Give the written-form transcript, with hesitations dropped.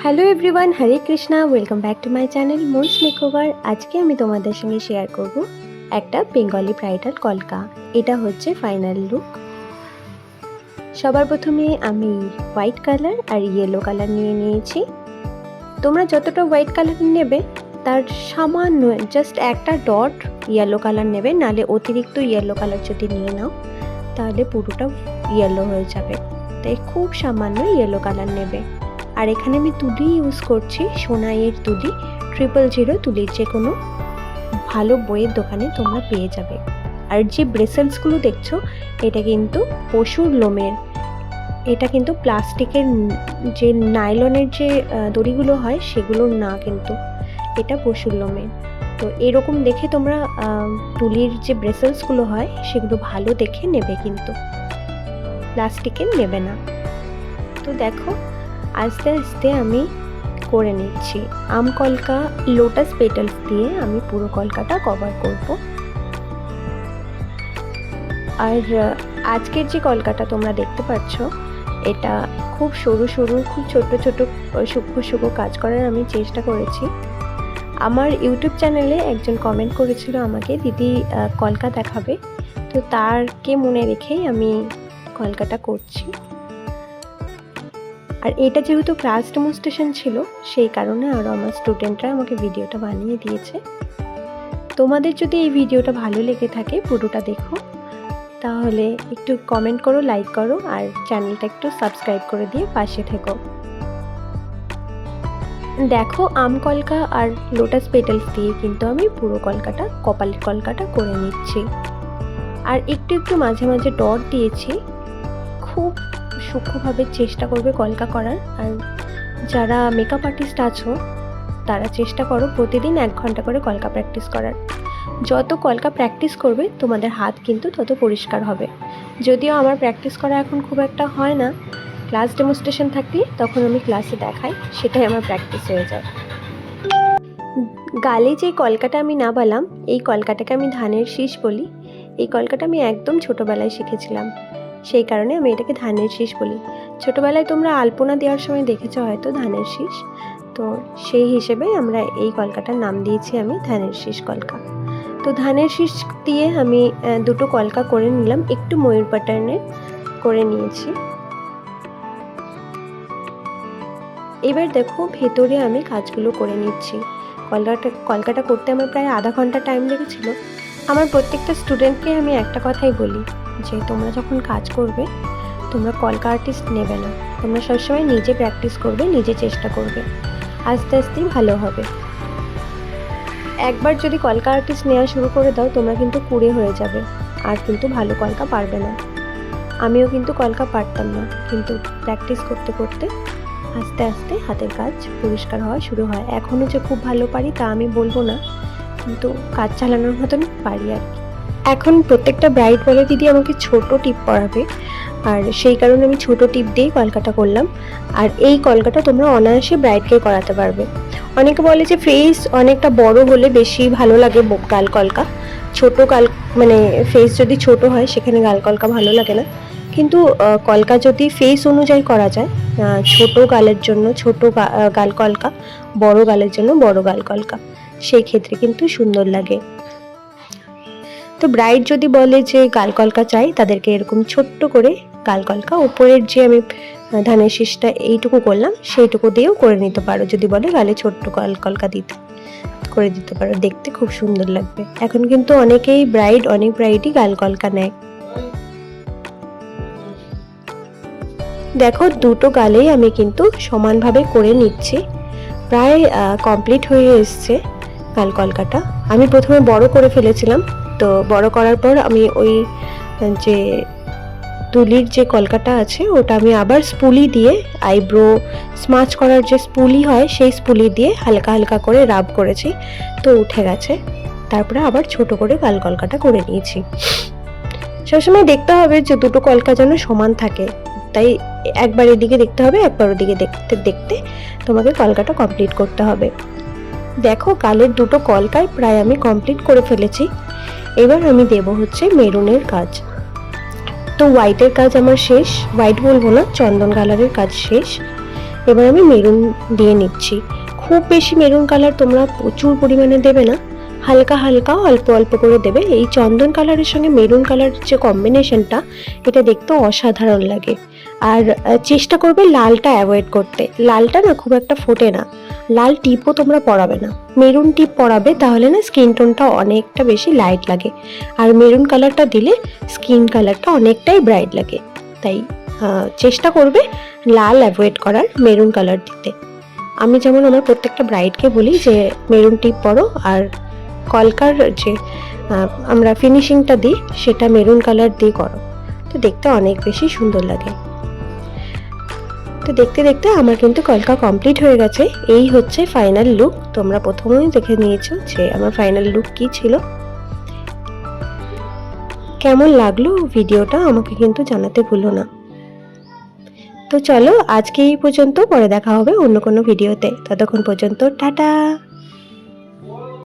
Hello everyone, Hare Krishna. Welcome back to my channel moons makeover. আজকে আমি তোমাদের সঙ্গে শেয়ার করব একটা বেঙ্গলি ব্রাইডাল কলকা। এটা হচ্ছে ফাইনাল লুক। সবার প্রথমে আমি হোয়াইট কালার আর ইয়েলো কালার নিয়ে নিয়েছি। তোমরা যতটা হোয়াইট কালার নেবে তার সামান্য জাস্ট একটা ডট ইয়েলো কালার নেবে, নালে অতিরিক্ত ইয়েলো কালার যদি নিয়ে নাও তাহলে পুরোটা ইয়েলো হয়ে যাবে। তাই খুব সামান্য ইয়েলো কালার নেবে। আর এখানে আমি তুলি ইউজ করছি, সোনাইয়ের তুলি 000 তুলির যে কোনো ভালো বইয়ের দোকানে তোমরা পেয়ে যাবে। আর যে ব্রেসলেটসগুলো দেখছো এটা কিন্তু পশুর লোমের, এটা কিন্তু প্লাস্টিকের যে নাইলনের যে দড়িগুলো হয় সেগুলো না, কিন্তু এটা পশুর লোমের। তো এরকম দেখে তোমরা তুলির যে ব্রেসলেটসগুলো হয় সেগুলো ভালো দেখে নেবে, কিন্তু প্লাস্টিকের নেবে না। তো দেখো আস্তে আস্তে আমি করে নিচ্ছি। আম কলকা লোটাস পেটালস দিয়ে আমি পুরো কলকাটা কভার করব। আর আজকের যে কলকাটা তোমরা দেখতে পাচ্ছ এটা খুব সরু সরু, খুব ছোট ছোট সূক্ষ্ম সূক্ষ্ম কাজ করার আমি চেষ্টা করেছি। আমার ইউটিউব চ্যানেলে একজন কমেন্ট করেছিল আমাকে, দিদি কলকা দেখাবে, তো তারকে মনে রেখেই আমি কলকাটা করছি। আর এটা যেহেতু ক্লাস ডেমনস্ট্রেশন ছিল সেই কারণে আরও আমার স্টুডেন্টরা আমাকে ভিডিওটা বানিয়ে দিয়েছে। তোমাদের যদি এই ভিডিওটা ভালো লেগে থাকে পুরোটা দেখো, তাহলে একটু কমেন্ট করো, লাইক করো, আর চ্যানেলটা একটু সাবস্ক্রাইব করে দিয়ে পাশে থেকো। দেখো আম কলকা আর লোটাস পেটালস দিয়ে কিন্তু আমি পুরো কলকাটা, কপালের কলকাটা করে নিচ্ছি। আর একটু একটু মাঝে মাঝে ডট দিয়েছি। খুব সূক্ষ্মভাবে চেষ্টা করবে কলকা করার। আর যারা মেকআপ আর্টিস্ট আছো তারা চেষ্টা করো প্রতিদিন 1 ঘন্টা করে কলকা প্র্যাকটিস করার। যত কলকা প্র্যাকটিস করবে তোমাদের হাত কিন্তু তত পরিষ্কার হবে। যদিও আমার প্র্যাকটিস করা এখন খুব একটা হয় না, ক্লাস ডেমনস্ট্রেশন থাকলে তখন আমি ক্লাসে দেখাই, সেটাই আমার প্র্যাকটিস হয়ে যায়। গালে যে কলকাটা আমি নামালাম এই কলকাটাকে আমি ধানের শীষ বলি। এই কলকাটা আমি একদম ছোটোবেলায় শিখেছিলাম, সেই কারণে আমি এটাকে ধানের শীষ বলি। ছোটোবেলায় তোমরা আলপনা দেওয়ার সময় দেখেছো হয়তো ধানের শীষ, তো সেই হিসেবে আমরা এই কলকাটার নাম দিয়েছি আমি ধানের শীষ কলকা। তো ধানের শীষ দিয়ে আমি দুটো কলকা করে নিলাম, একটু ময়ূর প্যাটার্নের করে নিয়েছি। এবার দেখো ভেতরে আমি কাজগুলো করে নিচ্ছি। কলকাটা করতে আমার প্রায় আধা ঘন্টা টাইম লেগেছিল। আমার প্রত্যেকটা স্টুডেন্টকে আমি একটা কথাই বলি যে তোমরা যখন কাজ করবে তোমরা কলকা আর্টিস্ট নেবে না, তোমরা সবসময় নিজে প্র্যাকটিস করবে, নিজে চেষ্টা করবে, আস্তে আস্তেই ভালো হবে। একবার যদি কলকা আর্টিস্ট নেওয়া শুরু করে দাও তোমরা কিন্তু কুঁড়ে হয়ে যাবে, আর কিন্তু ভালো কলকা পারবে না। আমিও কিন্তু কলকা পারতাম না, কিন্তু প্র্যাকটিস করতে করতে আস্তে আস্তে হাতের কাজ পরিষ্কার হওয়া শুরু হয়। এখনও যে খুব ভালো পারি তা আমি বলবো না, কিন্তু কাজ চালানোর মতন পারি আর কি। এখন প্রত্যেকটা ব্রাইড বলে দিদি আমাকে ছোট টিপ পরাবে, আর সেই কারণে আমি ছোট টিপ দিয়েই কলকাটা করলাম। আর এই কলকাটা তোমরা অনায়াসে ব্রাইডকে করাতে পারবে। অনেকে বলে যে ফেস অনেকটা বড় হলে বেশি ভালো লাগে গাল কলকা, ছোট গাল মানে ফেস যদি ছোট হয় সেখানে গাল কলকা ভালো লাগে না। কিন্তু কলকা যদি ফেস অনুযায়ী করা যায়, ছোট গালের জন্য ছোট গাল কলকা, বড় গালের জন্য বড় গাল কলকা, সেই ক্ষেত্রে কিন্তু সুন্দর লাগে। তো ব্রাইড যদি বলে যে গাল কলকা চাই, তাদেরকে এরকম ছোট্ট করে গাল কলকা, উপরের যে আমি ধানের শীষটা এইটুকু করলাম সেইটুকু দিয়েও করে নিতে পারো। যদি বলে গালে ছোট্ট গাল কলকা দিতে, করে দিতে পারো, দেখতে খুব সুন্দর লাগবে। এখন কিন্তু অনেক ব্রাইডই গাল কলকা নেয়। দেখো দুটো গালেই আমি কিন্তু সমানভাবে করে নিচ্ছি। প্রায় কমপ্লিট হয়ে এসছে গাল কলকাটা। আমি প্রথমে বড় করে ফেলেছিলাম, তো বড় করার পর আমি ওই যে তুলির যে কলকাটা আছে ওটা আমি আবার স্পুলি দিয়ে, আইব্রো স্মাচ করার যে স্পুলি হয় সেই স্পুলি দিয়ে হালকা হালকা করে রাব করেছি, তো উঠে গেছে। তারপরে আবার ছোট করে গাল কলকাটা করে নিয়েছি। সবসময় দেখতে হবে যে দুটো কলকা যেন সমান থাকে, তাই একবার এদিকে দেখতে হবে, একবার ওদিকে দেখতে দেখতে তোমাকে কলকাটা কমপ্লিট করতে হবে। দেখো গালের দুটো কলকাই প্রায় আমি কমপ্লিট করে ফেলেছি। এবার আমি দেব হচ্ছে মেরুনের কাজ। তো হোয়াইটের কাজ আমার শেষ, হোয়াইট বলবো না, চন্দন কালারের কাজ শেষ। এবার আমি মেরুন দিয়ে নিচ্ছি। খুব বেশি মেরুন কালার তোমরা প্রচুর পরিমাণে দেবে না, হালকা হালকা অল্প অল্প করে দেবে। এই চন্দন কালারের সঙ্গে মেরুন কালারের যে কম্বিনেশনটা, এটা দেখতে অসাধারণ লাগে। আর চেষ্টা করবে লালটা অ্যাভয়েড করতে, লালটা না খুব একটা ফোটে না। লাল টিপও তোমরা পরাবে না, মেরুন টিপ পরাবে, তাহলে না স্কিন টোনটা অনেকটা বেশি লাইট লাগে। আর মেরুন কালারটা দিলে স্কিন কালারটা অনেকটাই ব্রাইট লাগে। তাই চেষ্টা করবে লাল অ্যাভয়েড করার, মেরুন কালার দিতে। আমি যেমন আমার প্রত্যেকটা ব্রাইডকে বলি যে মেরুন টিপ পরো, আর কলকার যে আমরা ফিনিশিংটা দিই সেটা মেরুন কালার দিয়ে করো, তো দেখতে অনেক বেশি সুন্দর লাগে। তো দেখতে দেখতে আমার কিন্তু কলকা কমপ্লিট হয়ে গেছে। এই হচ্ছে ফাইনাল লুক। তোমরা প্রথমেই দেখে নিয়েছো যে আমার ফাইনাল লুক কি ছিল। কেমন লাগলো ভিডিওটা আমাকে কিন্তু জানাতে ভুলো না। তো চলো আজকে এই পর্যন্ত, পরে দেখা হবে অন্য কোনো ভিডিওতে। ততক্ষণ পর্যন্ত টাটা।